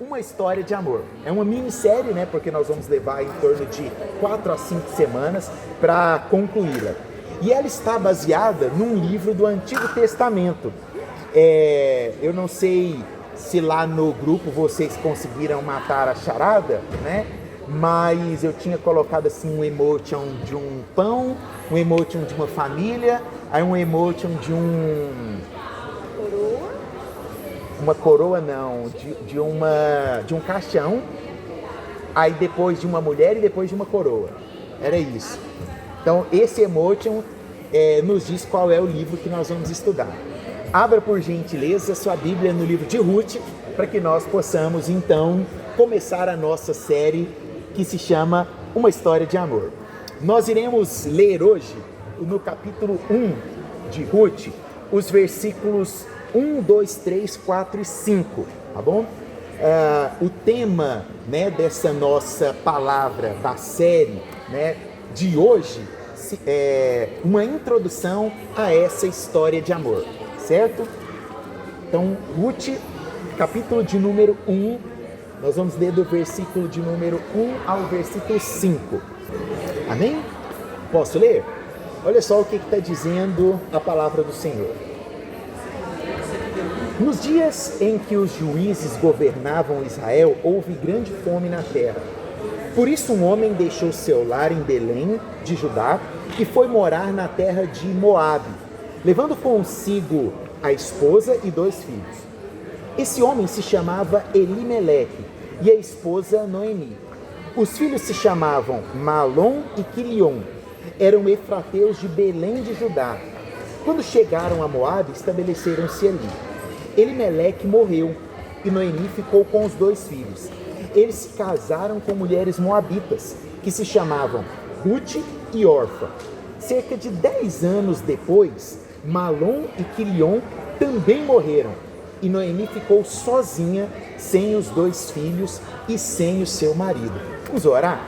Uma História de Amor. É uma minissérie, né? Porque nós vamos levar em torno de 4 a 5 semanas para concluí-la. E ela está baseada num livro do Antigo Testamento. Eu não sei se lá no grupo vocês conseguiram matar a charada, né? Mas eu tinha colocado assim um emotion de um pão, um emotion de uma família, aí um emotion de uma coroa não, de um caixão, aí depois de uma mulher e depois de uma coroa. Era isso. Então esse emotion nos diz qual é o livro que nós vamos estudar. Abra por gentileza sua Bíblia no livro de Ruth, para que nós possamos então começar a nossa série que se chama Uma História de Amor. Nós iremos ler hoje no capítulo 1 de Ruth, os versículos 1, 2, 3, 4 e 5, tá bom? O tema, né, dessa nossa palavra da série, né, de hoje é uma introdução a essa história de amor, certo? Então, Ruth, capítulo de número 1, nós vamos ler do versículo de número 1 ao versículo 5. Amém? Posso ler? Olha só o que está dizendo a palavra do Senhor. Nos dias em que os juízes governavam Israel, houve grande fome na terra. Por isso um homem deixou seu lar em Belém, de Judá, e foi morar na terra de Moabe, levando consigo a esposa e 2 filhos. Esse homem se chamava Elimeleque e a esposa Noemi. Os filhos se chamavam Malom e Quilion. Eram efrateus de Belém de Judá. Quando chegaram a Moabe, estabeleceram-se ali. Elimeleque morreu e Noemi ficou com os 2 filhos. Eles se casaram com mulheres moabitas, que se chamavam Ruth e Orfa. Cerca de 10 anos depois, Malom e Quilion também morreram. E Noemi ficou sozinha, sem os 2 filhos e sem o seu marido. Vamos orar?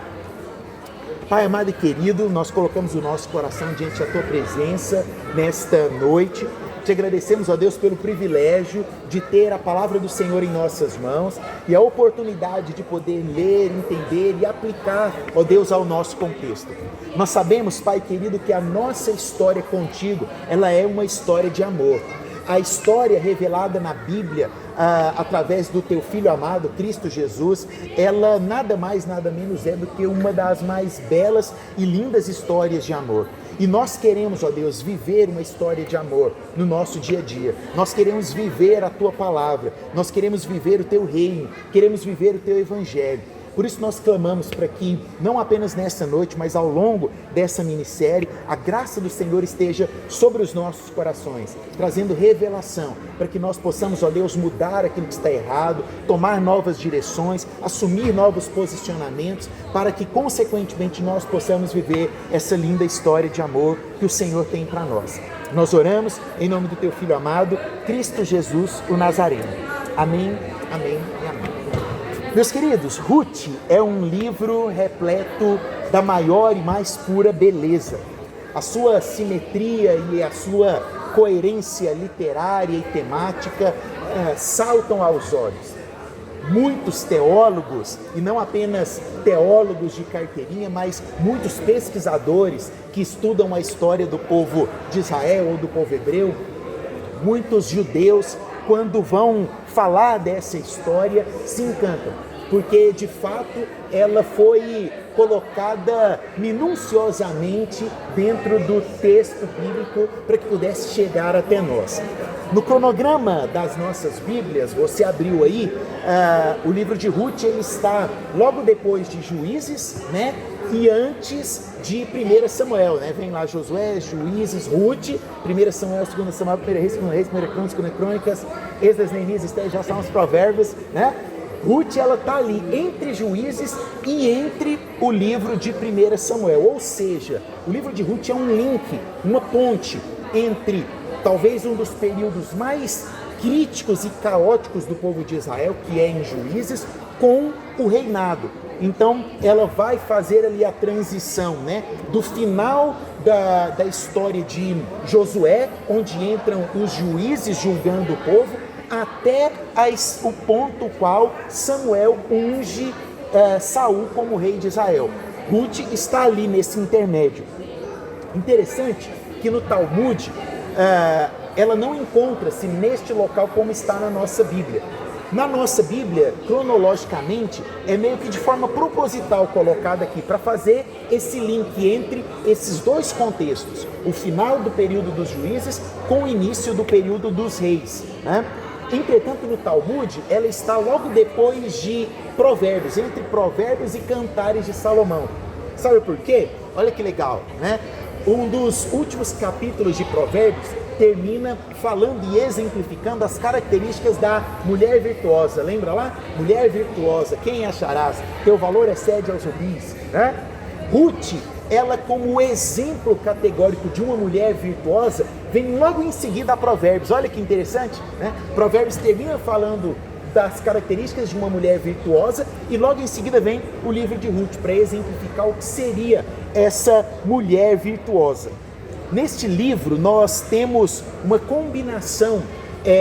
Pai amado e querido, nós colocamos o nosso coração diante da Tua presença nesta noite. Te agradecemos, ó Deus, pelo privilégio de ter a palavra do Senhor em nossas mãos e a oportunidade de poder ler, entender e aplicar, ó Deus, ao nosso contexto. Nós sabemos, Pai querido, que a nossa história contigo, ela é uma história de amor. A história revelada na Bíblia, através do Teu Filho amado, Cristo Jesus, ela nada mais, nada menos é do que uma das mais belas e lindas histórias de amor. E nós queremos, ó Deus, viver uma história de amor no nosso dia a dia. Nós queremos viver a Tua palavra, nós queremos viver o Teu reino, queremos viver o Teu evangelho. Por isso nós clamamos para que, não apenas nessa noite, mas ao longo dessa minissérie, a graça do Senhor esteja sobre os nossos corações, trazendo revelação, para que nós possamos, ó Deus, mudar aquilo que está errado, tomar novas direções, assumir novos posicionamentos, para que, consequentemente, nós possamos viver essa linda história de amor que o Senhor tem para nós. Nós oramos em nome do Teu Filho amado, Cristo Jesus, o Nazareno. Amém, amém e amém. Meus queridos, Ruth é um livro repleto da maior e mais pura beleza. A sua simetria e a sua coerência literária e temática saltam aos olhos. Muitos teólogos, e não apenas teólogos de carteirinha, mas muitos pesquisadores que estudam a história do povo de Israel ou do povo hebreu, muitos judeus, quando vão falar dessa história, se encantam, porque de fato ela foi colocada minuciosamente dentro do texto bíblico para que pudesse chegar até nós. No cronograma das nossas Bíblias, você abriu aí, o livro de Ruth, ele está logo depois de Juízes, né? E antes de 1 Samuel, né? Vem lá Josué, Juízes, Ruth, 1 Samuel, 2 Samuel, 1 Reis, 2 Reis, 1 Crônicas, 2 Crônicas, Esdras, Neemias, Esther, já são os provérbios, né? Ruth, ela está ali entre Juízes e entre o livro de 1 Samuel, ou seja, o livro de Ruth é um link, uma ponte entre talvez um dos períodos mais críticos e caóticos do povo de Israel, que é em Juízes, com o reinado. Então ela vai fazer ali a transição, né, do final da história de Josué, onde entram os juízes julgando o povo, até o ponto qual Samuel unge Saul como rei de Israel. Ruth está ali nesse intermédio. Interessante que no Talmud ela não encontra-se neste local como está na nossa Bíblia. Na nossa Bíblia, cronologicamente, é meio que de forma proposital colocada aqui para fazer esse link entre esses dois contextos, o final do período dos juízes com o início do período dos reis, né? Entretanto, no Talmud, ela está logo depois de Provérbios, entre Provérbios e Cantares de Salomão. Sabe por quê? Olha que legal, né? Um dos últimos capítulos de Provérbios termina falando e exemplificando as características da mulher virtuosa. Lembra lá? Mulher virtuosa, quem acharás? Teu valor excede aos rubis, né? Ruth, ela como exemplo categórico de uma mulher virtuosa, vem logo em seguida a Provérbios. Olha que interessante, né? Provérbios termina falando das características de uma mulher virtuosa e logo em seguida vem o livro de Ruth para exemplificar o que seria essa mulher virtuosa. Neste livro nós temos uma combinação,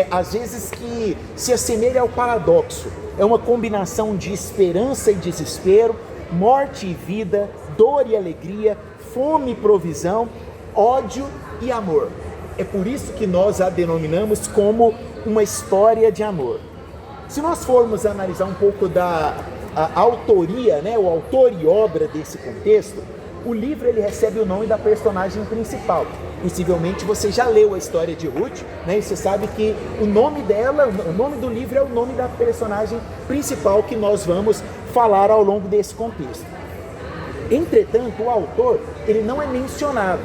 às vezes que se assemelha ao paradoxo. É uma combinação de esperança e desespero, morte e vida, dor e alegria, fome e provisão, ódio e amor. É por isso que nós a denominamos como uma história de amor. Se nós formos analisar um pouco da autoria, né, o autor e obra desse contexto, o livro ele recebe o nome da personagem principal. Possivelmente você já leu a história de Ruth, né, e você sabe que o nome dela, o nome do livro é o nome da personagem principal que nós vamos falar ao longo desse contexto. Entretanto, o autor ele não é mencionado.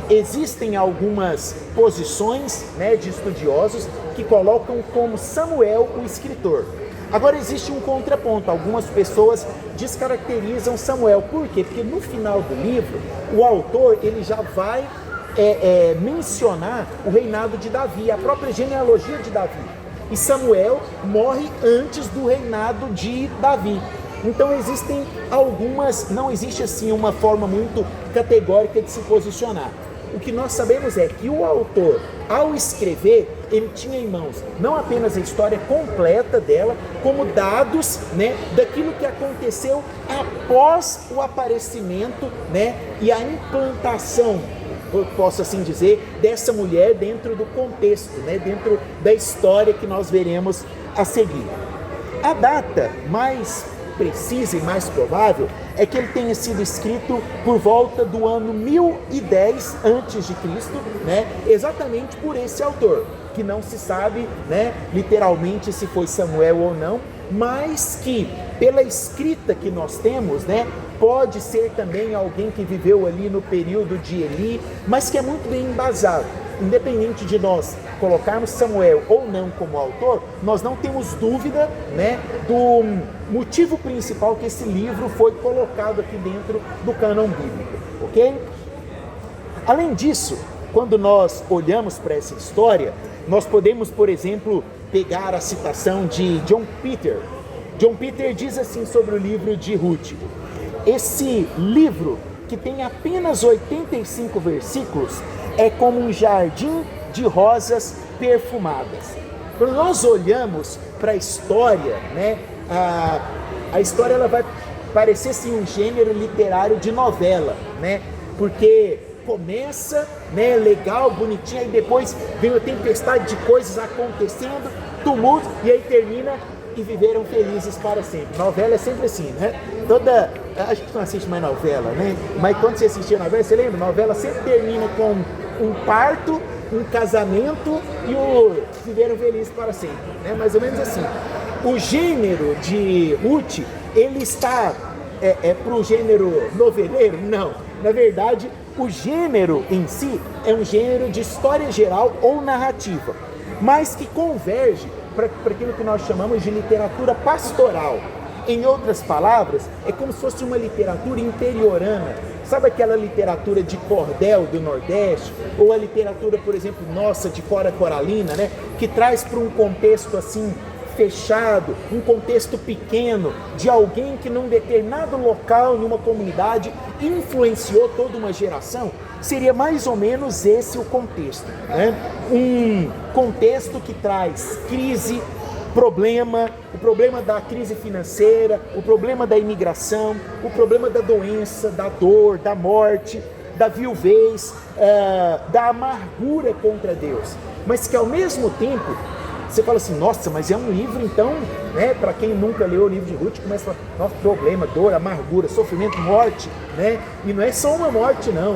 Existem algumas posições, né, de estudiosos que colocam como Samuel o escritor. Agora existe um contraponto, algumas pessoas descaracterizam Samuel. Por quê? Porque no final do livro, o autor ele já vai mencionar o reinado de Davi, a própria genealogia de Davi. E Samuel morre antes do reinado de Davi. Então existem algumas, não existe assim uma forma muito categórica de se posicionar. O que nós sabemos é que o autor, ao escrever, ele tinha em mãos não apenas a história completa dela, como dados, né, daquilo que aconteceu após o aparecimento, né, e a implantação, eu posso assim dizer, dessa mulher dentro do contexto, né, dentro da história que nós veremos a seguir. A data mais precisa e mais provável é que ele tenha sido escrito por volta do ano 1010 a.C., né? Exatamente por esse autor, que não se sabe, né, literalmente se foi Samuel ou não, mas que pela escrita que nós temos, né, pode ser também alguém que viveu ali no período de Eli, mas que é muito bem embasado. Independente de nós colocarmos Samuel ou não como autor, nós não temos dúvida, né, do motivo principal que esse livro foi colocado aqui dentro do cânon bíblico, ok? Além disso, quando nós olhamos para essa história, nós podemos, por exemplo, pegar a citação de John Peter. John Peter diz assim sobre o livro de Ruth: esse livro, que tem apenas 85 versículos, é como um jardim de rosas perfumadas. Quando nós olhamos para a história, né, a história ela vai parecer sim um gênero literário de novela, né, porque começa, né, legal, bonitinho, aí depois vem uma tempestade de coisas acontecendo, tumulto, e aí termina e viveram felizes para sempre. Novela é sempre assim, né? Acho que você não assiste mais novela, né? Mas quando você assistia novela, você lembra? Novela sempre termina com um parto, um casamento e o viveram felizes para sempre, né? Mais ou menos assim. O gênero de Ruth, ele está para o gênero noveleiro? Não. Na verdade, o gênero em si é um gênero de história geral ou narrativa, mas que converge para aquilo que nós chamamos de literatura pastoral. Em outras palavras, é como se fosse uma literatura interiorana. Sabe aquela literatura de cordel do Nordeste? Ou a literatura, por exemplo, nossa, de Cora Coralina, né? Que traz para um contexto assim fechado, um contexto pequeno, de alguém que num determinado local, numa comunidade, influenciou toda uma geração, seria mais ou menos esse o contexto, né? Um contexto que traz crise, problema, o problema da crise financeira, o problema da imigração, o problema da doença, da dor, da morte, da viuvez, da amargura contra Deus, mas que ao mesmo tempo você fala assim, nossa, mas é um livro então, né, para quem nunca leu o livro de Ruth, começa a falar, nossa, problema, dor, amargura, sofrimento, morte, né, e não é só uma morte não,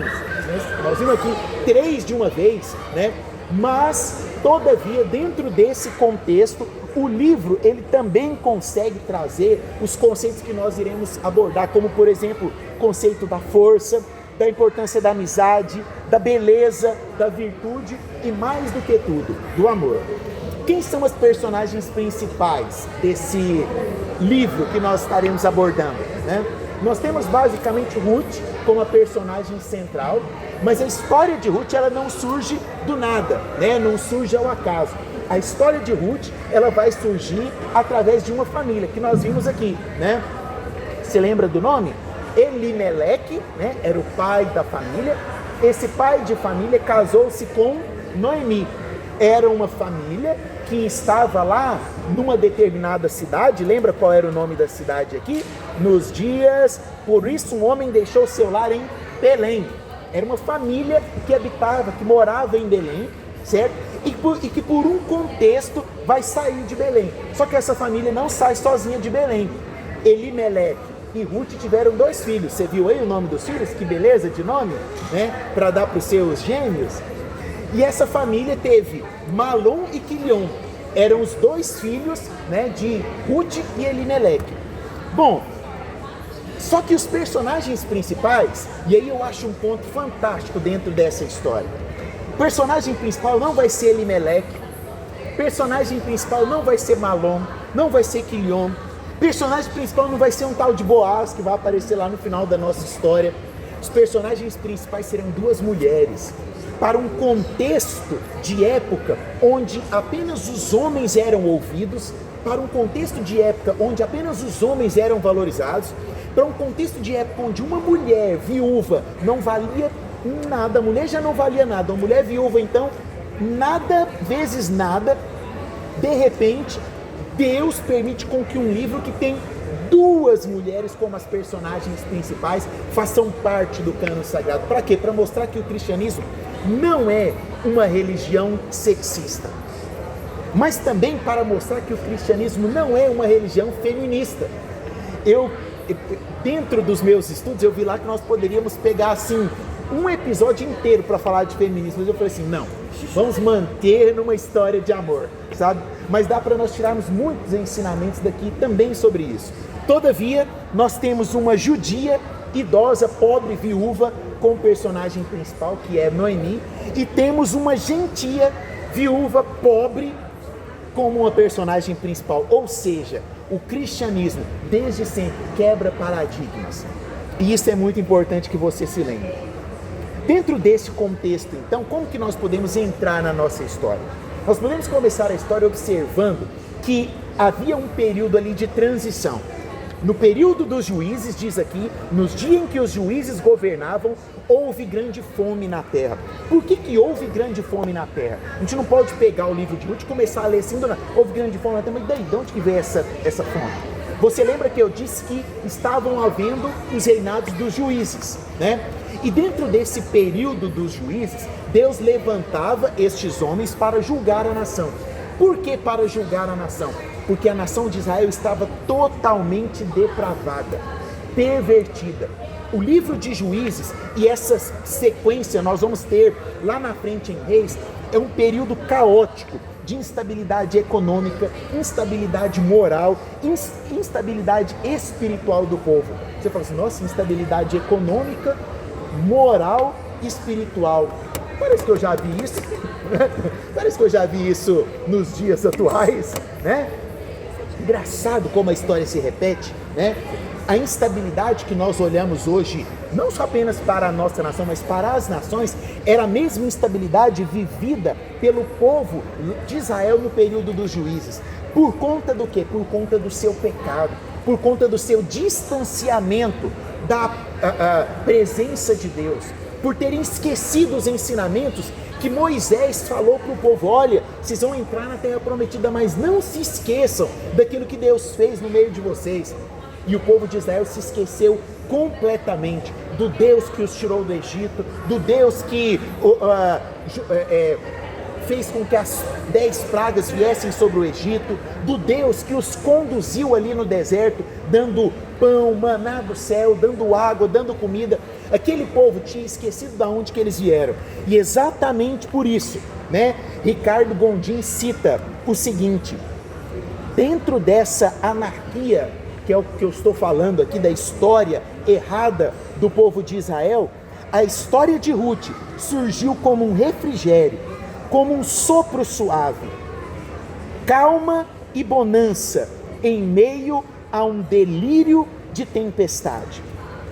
nós vimos aqui 3 de uma vez, né, mas todavia dentro desse contexto, o livro ele também consegue trazer os conceitos que nós iremos abordar, como por exemplo, o conceito da força, da importância da amizade, da beleza, da virtude e mais do que tudo, do amor. Quem são as personagens principais desse livro que nós estaremos abordando, né? Nós temos basicamente Ruth como a personagem central, mas a história de Ruth ela não surge do nada, né? Não surge ao acaso. A história de Ruth ela vai surgir através de uma família que nós vimos aqui, né? Você lembra do nome? Elimeleque, né? Era o pai da família. Esse pai de família casou-se com Noemi. Era uma família que estava lá numa determinada cidade, lembra qual era o nome da cidade aqui? Nos dias, por isso um homem deixou seu lar em Belém. Era uma família que habitava, que morava em Belém, certo? E que por um contexto vai sair de Belém. Só que essa família não sai sozinha de Belém. Elimeleque e Ruth tiveram 2 filhos. Você viu aí o nome dos filhos? Que beleza de nome, né? Para dar para os seus gêmeos. E essa família teve Malom e Quilion. Eram os 2 filhos, né, de Ruth e Elimeleque. Bom, só que os personagens principais, e aí eu acho um ponto fantástico dentro dessa história. O personagem principal não vai ser Elimeleque, personagem principal não vai ser Malom, não vai ser Quilion, personagem principal não vai ser um tal de Boaz que vai aparecer lá no final da nossa história. Os personagens principais serão 2 mulheres, para um contexto de época onde apenas os homens eram ouvidos, para um contexto de época onde apenas os homens eram valorizados, para um contexto de época onde uma mulher viúva não valia nada, a mulher já não valia nada, uma mulher viúva então, nada vezes nada, de repente, Deus permite com que um livro que tem 2 mulheres como as personagens principais façam parte do cânon sagrado. Para quê? Para mostrar que o cristianismo não é uma religião sexista, mas também para mostrar que o cristianismo não é uma religião feminista. Dentro dos meus estudos, eu vi lá que nós poderíamos pegar assim um episódio inteiro para falar de feminismo, mas eu falei assim, não, vamos manter numa história de amor, sabe? Mas dá para nós tirarmos muitos ensinamentos daqui também sobre isso. Todavia, nós temos uma judia, idosa, pobre, viúva, com o personagem principal, que é Noemi, e temos uma gentia, viúva, pobre, como uma personagem principal. Ou seja, o cristianismo, desde sempre, quebra paradigmas. E isso é muito importante que você se lembre. Dentro desse contexto, então, como que nós podemos entrar na nossa história? Nós podemos começar a história observando que havia um período ali de transição. No período dos juízes, diz aqui, nos dias em que os juízes governavam, houve grande fome na terra. Por que houve grande fome na terra? A gente não pode pegar o livro de Ruth e começar a ler assim, houve grande fome na terra, mas daí, de onde que veio essa fome? Você lembra que eu disse que estavam havendo os reinados dos juízes, né? E dentro desse período dos juízes, Deus levantava estes homens para julgar a nação. Por que para julgar a nação? Porque a nação de Israel estava totalmente depravada, pervertida. O livro de Juízes e essa sequência nós vamos ter lá na frente em Reis, é um período caótico de instabilidade econômica, instabilidade moral, instabilidade espiritual do povo. Você fala assim, nossa, instabilidade econômica, moral e espiritual. Parece que eu já vi isso, parece que eu já vi isso nos dias atuais, né? Engraçado como a história se repete, né? A instabilidade que nós olhamos hoje, não só apenas para a nossa nação, mas para as nações, era a mesma instabilidade vivida pelo povo de Israel no período dos juízes. Por conta do quê? Por conta do seu pecado, por conta do seu distanciamento da presença de Deus, por terem esquecido os ensinamentos que Moisés falou para o povo: olha, vocês vão entrar na terra prometida, mas não se esqueçam daquilo que Deus fez no meio de vocês. E o povo de Israel se esqueceu completamente do Deus que os tirou do Egito, do Deus que fez com que as 10 pragas viessem sobre o Egito, do Deus que os conduziu ali no deserto, dando pão, maná do céu, dando água, dando comida. Aquele povo tinha esquecido de onde que eles vieram. E exatamente por isso, né, Ricardo Gondim cita o seguinte: dentro dessa anarquia, que é o que eu estou falando aqui, da história errada do povo de Israel, a história de Ruth surgiu como um refrigério, como um sopro suave, calma e bonança em meio a um delírio de tempestade.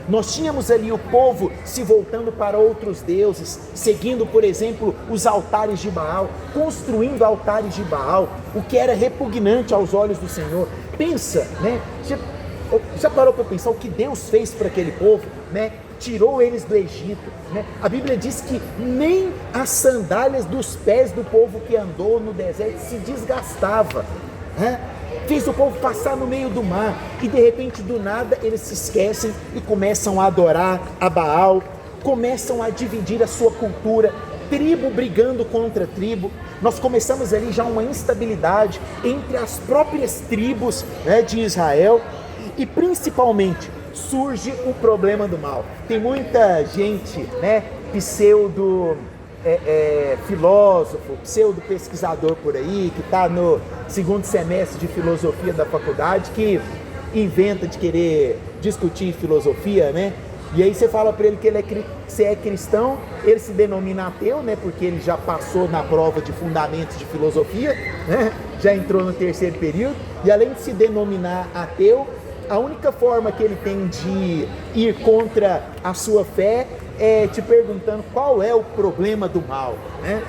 Nós tínhamos ali o povo se voltando para outros deuses, seguindo, por exemplo, os altares de Baal, construindo altares de Baal, o que era repugnante aos olhos do Senhor. Pensa, né? Já parou para pensar o que Deus fez para aquele povo, né? Tirou eles do Egito, né? A Bíblia diz que nem as sandálias dos pés do povo que andou no deserto se desgastava, né? Fez o povo passar no meio do mar, e de repente, do nada, eles se esquecem e começam a adorar a Baal, começam a dividir a sua cultura, tribo brigando contra tribo. Nós começamos ali já uma instabilidade entre as próprias tribos, né, de Israel, e principalmente surge o problema do mal. Tem muita gente, né, pseudo filósofo, pseudo pesquisador por aí, que está no segundo semestre de filosofia da faculdade, que inventa de querer discutir filosofia, né? E aí você fala para ele que você é cristão, ele se denomina ateu, né? Porque ele já passou na prova de fundamentos de filosofia, né? Já entrou no terceiro período, e além de se denominar ateu, a única forma que ele tem de ir contra a sua fé é te perguntando qual é o problema do mal, né?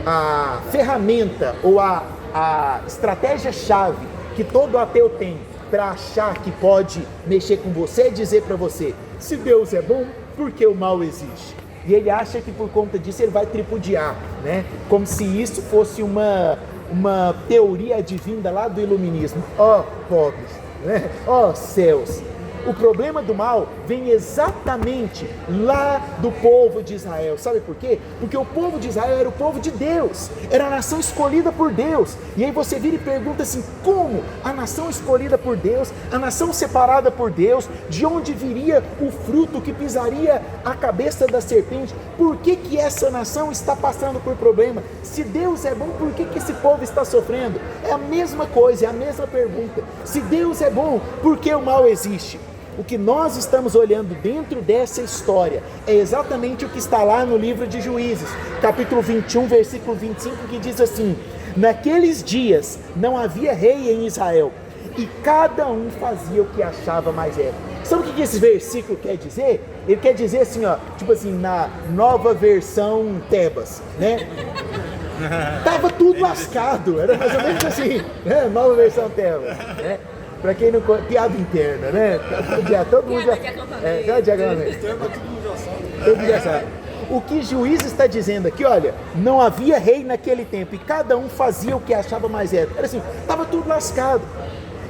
A ferramenta ou a estratégia-chave que todo ateu tem para achar que pode mexer com você é dizer para você: se Deus é bom, por que o mal existe? E ele acha que por conta disso ele vai tripudiar, né? Como se isso fosse uma teoria advinda lá do iluminismo. Ó, pobres, né? Ó, céus. O problema do mal vem exatamente lá do povo de Israel. Sabe por quê? Porque o povo de Israel era o povo de Deus, era a nação escolhida por Deus. E aí você vira e pergunta assim: como a nação escolhida por Deus, a nação separada por Deus, de onde viria o fruto que pisaria a cabeça da serpente? Por que essa nação está passando por problema? Se Deus é bom, por que esse povo está sofrendo? É a mesma coisa, é a mesma pergunta. Se Deus é bom, por que o mal existe? O que nós estamos olhando dentro dessa história é exatamente o que está lá no livro de Juízes, capítulo 21, versículo 25, que diz assim: naqueles dias não havia rei em Israel, e cada um fazia o que achava mais reto. Sabe o que esse versículo quer dizer? Ele quer dizer assim, ó, tipo assim, na nova versão Tebas, né? Tava tudo lascado, era mais ou menos assim, né? Nova versão Tebas, né? Pra quem não conhece, piada interna, né? Todo mundo já... Piada de acampamento. Todo mundo já sabe. O que Juízes está dizendo aqui, olha, não havia rei naquele tempo, e cada um fazia o que achava mais reto. Era assim, estava tudo lascado.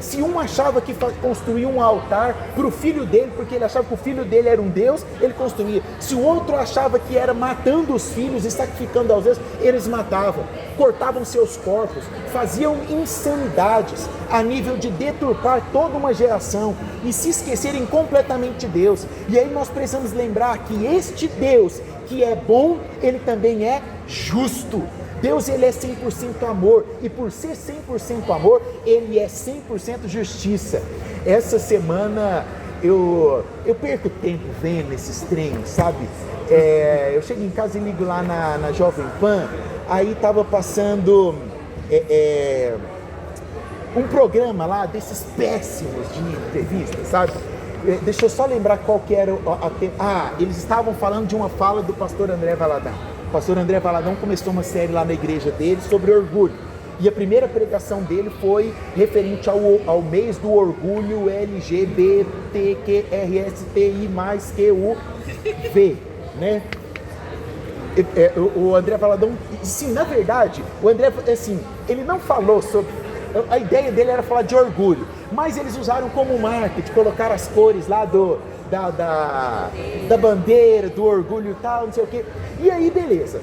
Se um achava que construía um altar para o filho dele, porque ele achava que o filho dele era um deus, ele construía. Se o outro achava que era matando os filhos e sacrificando aos deuses, eles matavam, cortavam seus corpos, faziam insanidades a nível de deturpar toda uma geração e se esquecerem completamente de Deus. E aí nós precisamos lembrar que este Deus que é bom, ele também é justo. Deus, ele é 100% amor, e por ser 100% amor, ele é 100% justiça. Essa semana eu perco tempo vendo esses trens, sabe? Eu chego em casa e ligo lá na Jovem Pan, aí tava passando um programa lá desses péssimos de entrevista, sabe? Deixa eu só lembrar qual que era eles estavam falando de uma fala do pastor André Valadão. O pastor André Valadão começou uma série lá na igreja dele sobre orgulho. E a primeira pregação dele foi referente ao mês do orgulho LGBTQRSTI+QUV, né? O André Valadão, sim, na verdade, o André, assim, ele não falou sobre, a ideia dele era falar de orgulho, mas eles usaram como marketing, colocar as cores lá da bandeira, do orgulho e tal, não sei o que, e aí beleza,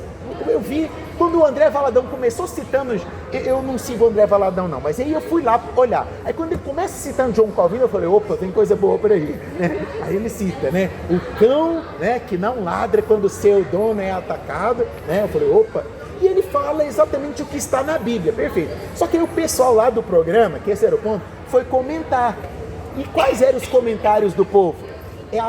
eu vi, quando o André Valadão começou citando, eu não sigo o André Valadão não, mas aí eu fui lá olhar, aí quando ele começa citando John Calvin, eu falei, opa, tem coisa boa por aí, né? Aí ele cita, né, o cão, né, que não ladra quando o seu dono é atacado, né, eu falei, opa, e ele fala exatamente o que está na Bíblia, perfeito, só que aí o pessoal lá do programa, que esse era o ponto, foi comentar, e quais eram os comentários do povo? É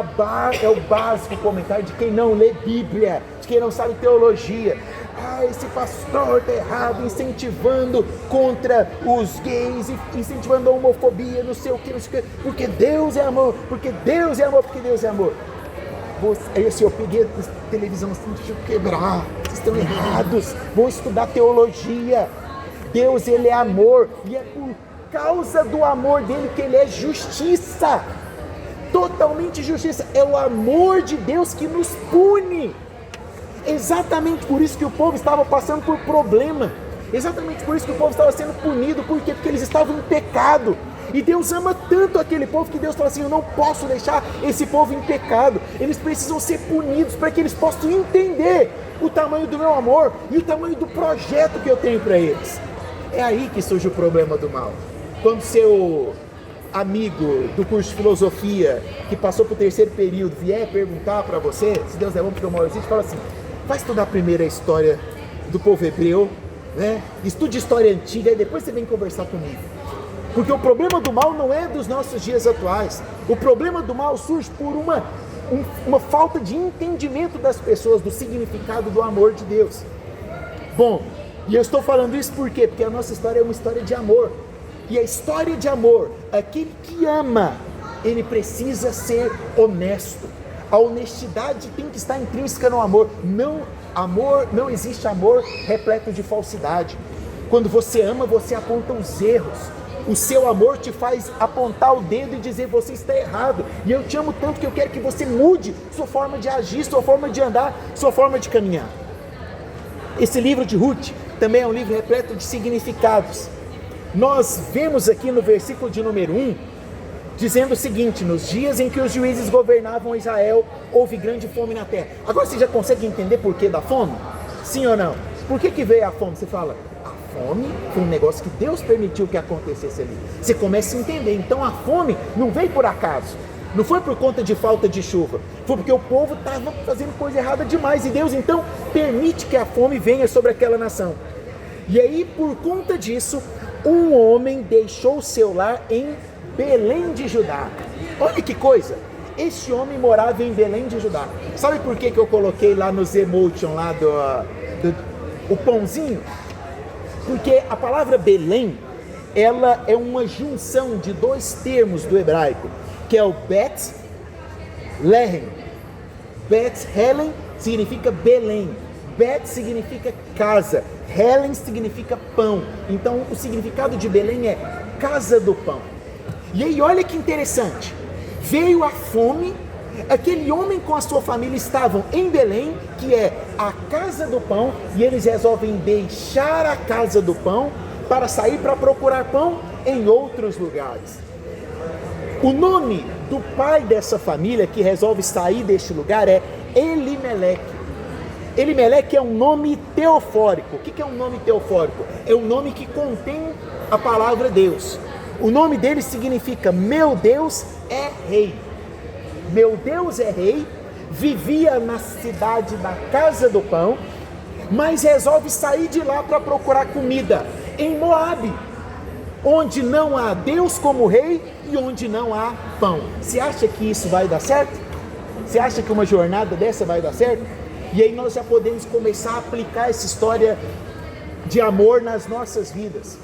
o básico comentário de quem não lê Bíblia, de quem não sabe teologia. Ah, esse pastor está errado, incentivando contra os gays, incentivando a homofobia, não sei o que, porque Deus é amor, porque Deus é amor, porque Deus é amor. Aí assim, eu peguei a televisão assim, deixa eu quebrar, vocês estão errados, vão estudar teologia. Deus, ele é amor, e é por causa do amor dele que ele é justiça. Totalmente justiça, é o amor de Deus que nos pune. Exatamente por isso que o povo estava passando por problema, exatamente por isso que o povo estava sendo punido, por quê? Porque eles estavam em pecado, e Deus ama tanto aquele povo que Deus fala assim, eu não posso deixar esse povo em pecado, eles precisam ser punidos para que eles possam entender o tamanho do meu amor e o tamanho do projeto que eu tenho para eles. É aí que surge o problema do mal. Quando seu amigo do curso de filosofia que passou para o terceiro período vier perguntar para você, se Deus é bom porque o mal existe, fala assim, vai estudar primeiro a história do povo hebreu, né? Estude história antiga e depois você vem conversar comigo, porque o problema do mal não é dos nossos dias atuais, o problema do mal surge por uma falta de entendimento das pessoas do significado do amor de Deus. Bom, e eu estou falando isso por quê? Porque a nossa história é uma história de amor. E a história de amor, aquele que ama, ele precisa ser honesto. A honestidade tem que estar intrínseca no amor. Não existe amor repleto de falsidade. Quando você ama, você aponta os erros. O seu amor te faz apontar o dedo e dizer, você está errado. E eu te amo tanto que eu quero que você mude sua forma de agir, sua forma de andar, sua forma de caminhar. Esse livro de Ruth também é um livro repleto de significados. Nós vemos aqui no versículo de número 1, dizendo o seguinte, nos dias em que os juízes governavam Israel, houve grande fome na terra. Agora você já consegue entender por que da fome? Sim ou não? Por que veio a fome? Você fala, a fome foi um negócio que Deus permitiu que acontecesse ali. Você começa a entender, então a fome não veio por acaso, não foi por conta de falta de chuva, foi porque o povo estava fazendo coisa errada demais, e Deus então permite que a fome venha sobre aquela nação. E aí, por conta disso, um homem deixou seu lar em Belém de Judá. Olha que coisa! Este homem morava em Belém de Judá. Sabe por que eu coloquei lá nos emotion, lá o pãozinho? Porque a palavra Belém, ela é uma junção de dois termos do hebraico, que é o Bet-Lehem. Bet-Helen significa Belém. Bet significa casa, Helen significa pão. Então o significado de Belém é casa do pão. E aí olha que interessante, veio a fome, aquele homem com a sua família estavam em Belém, que é a casa do pão, e eles resolvem deixar a casa do pão para sair para procurar pão em outros lugares. O nome do pai dessa família que resolve sair deste lugar é Elimeleque. Elimeleque é um nome teofórico. O que é um nome teofórico? É um nome que contém a palavra Deus. O nome dele significa meu Deus é rei. Meu Deus é rei, vivia na cidade da casa do pão, mas resolve sair de lá para procurar comida em Moabe, onde não há Deus como rei e onde não há pão. Você acha que isso vai dar certo? Você acha que uma jornada dessa vai dar certo? E aí nós já podemos começar a aplicar essa história de amor nas nossas vidas.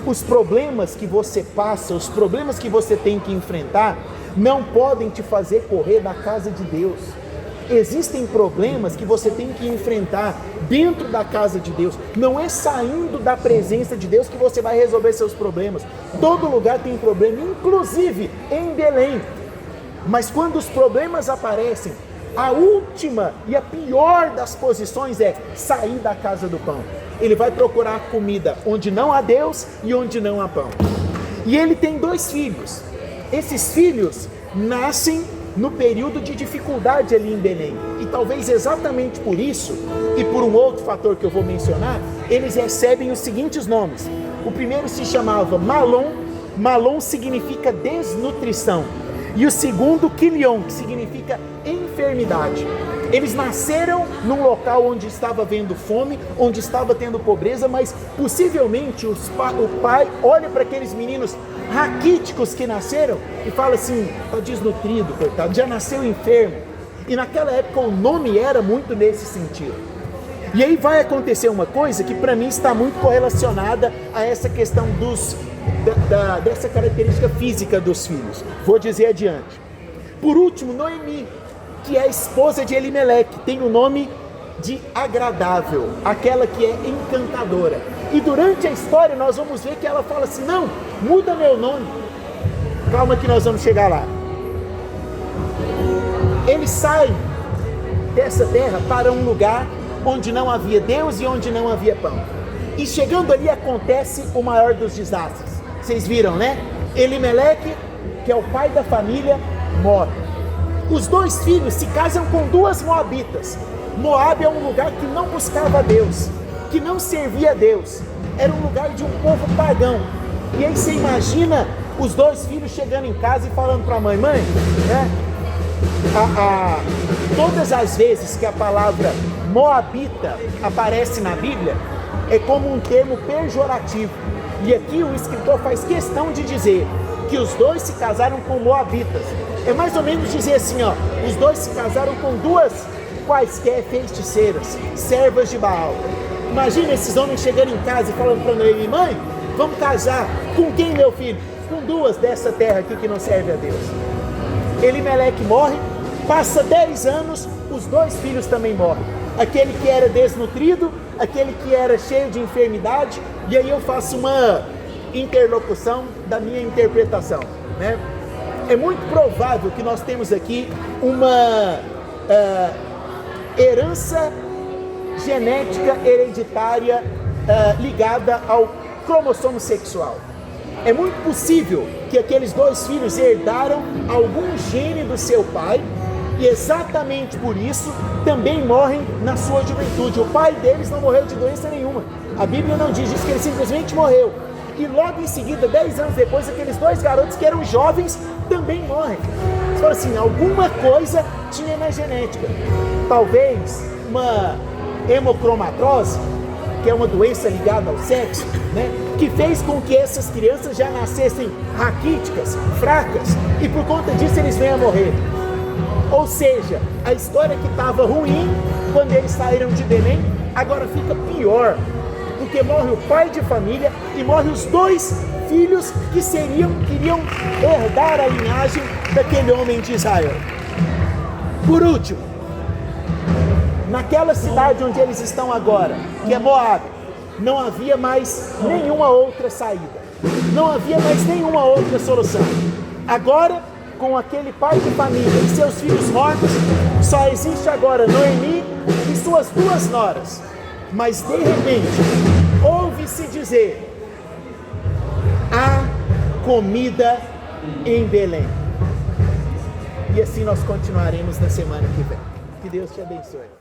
Os problemas que você passa, os problemas que você tem que enfrentar, não podem te fazer correr da casa de Deus. Existem problemas que você tem que enfrentar dentro da casa de Deus. Não é saindo da presença de Deus que você vai resolver seus problemas. Todo lugar tem problema, inclusive em Belém. Mas quando os problemas aparecem, a última e a pior das posições é sair da casa do pão. Ele vai procurar comida onde não há Deus e onde não há pão. E ele tem 2 filhos. Esses filhos nascem no período de dificuldade ali em Belém. E talvez exatamente por isso, e por um outro fator que eu vou mencionar, eles recebem os seguintes nomes. O primeiro se chamava Malom. Malom significa desnutrição. E o segundo, Quilion, que significa enfermidade. Eles nasceram num local onde estava havendo fome, onde estava tendo pobreza, mas possivelmente o pai olha para aqueles meninos raquíticos que nasceram e fala assim: está desnutrido, coitado, já nasceu enfermo. E naquela época o nome era muito nesse sentido. E aí vai acontecer uma coisa que para mim está muito correlacionada a essa questão dessa característica física dos filhos. Vou dizer adiante. Por último, Noemi, que é a esposa de Elimeleque, tem o nome de agradável, aquela que é encantadora. E durante a história nós vamos ver que ela fala assim: não, muda meu nome. Calma que nós vamos chegar lá. Eles saem dessa terra para um lugar onde não havia Deus e onde não havia pão. E chegando ali acontece o maior dos desastres. Vocês viram, né? Elimeleque, que é o pai da família, morre. Os 2 filhos se casam com 2 moabitas. Moab é um lugar que não buscava Deus, que não servia a Deus. Era um lugar de um povo pagão. E aí você imagina os 2 filhos chegando em casa e falando para a mãe: mãe, né? Todas as vezes que a palavra moabita aparece na Bíblia, é como um termo pejorativo. E aqui o escritor faz questão de dizer que os 2 se casaram com moabitas. É mais ou menos dizer assim, ó: os 2 se casaram com 2 quaisquer feiticeiras, servas de Baal. Imagina esses homens chegando em casa e falando para Noemi: mãe, vamos casar com quem, meu filho? Com 2 dessa terra aqui que não serve a Deus. Elimeleque morre, passa 10 anos, os 2 filhos também morrem. Aquele que era desnutrido, aquele que era cheio de enfermidade. E aí eu faço uma interlocução da minha interpretação, né? É muito provável que nós temos aqui uma herança genética hereditária ligada ao cromossomo sexual. É muito possível que aqueles 2 filhos herdaram algum gene do seu pai e exatamente por isso também morrem na sua juventude. O pai deles não morreu de doença nenhuma. A Bíblia não diz que ele simplesmente morreu. E logo em seguida, 10 anos depois, aqueles 2 garotos que eram jovens também morrem. Você fala assim: alguma coisa tinha na genética. Talvez uma hemocromatose, que é uma doença ligada ao sexo, né? Que fez com que essas crianças já nascessem raquíticas, fracas, e por conta disso eles venham a morrer. Ou seja, a história que estava ruim quando eles saíram de Belém, agora fica pior, porque morre o pai de família e morre os 2 filhos que queriam herdar a linhagem daquele homem de Israel. Por último, naquela cidade onde eles estão agora, que é Moab, não havia mais nenhuma outra saída, não havia mais nenhuma outra solução. Agora, com aquele pai de família e seus filhos mortos, só existe agora Noemi e suas 2 noras. Mas de repente, ouve-se dizer: há comida em Belém. E assim nós continuaremos na semana que vem. Que Deus te abençoe.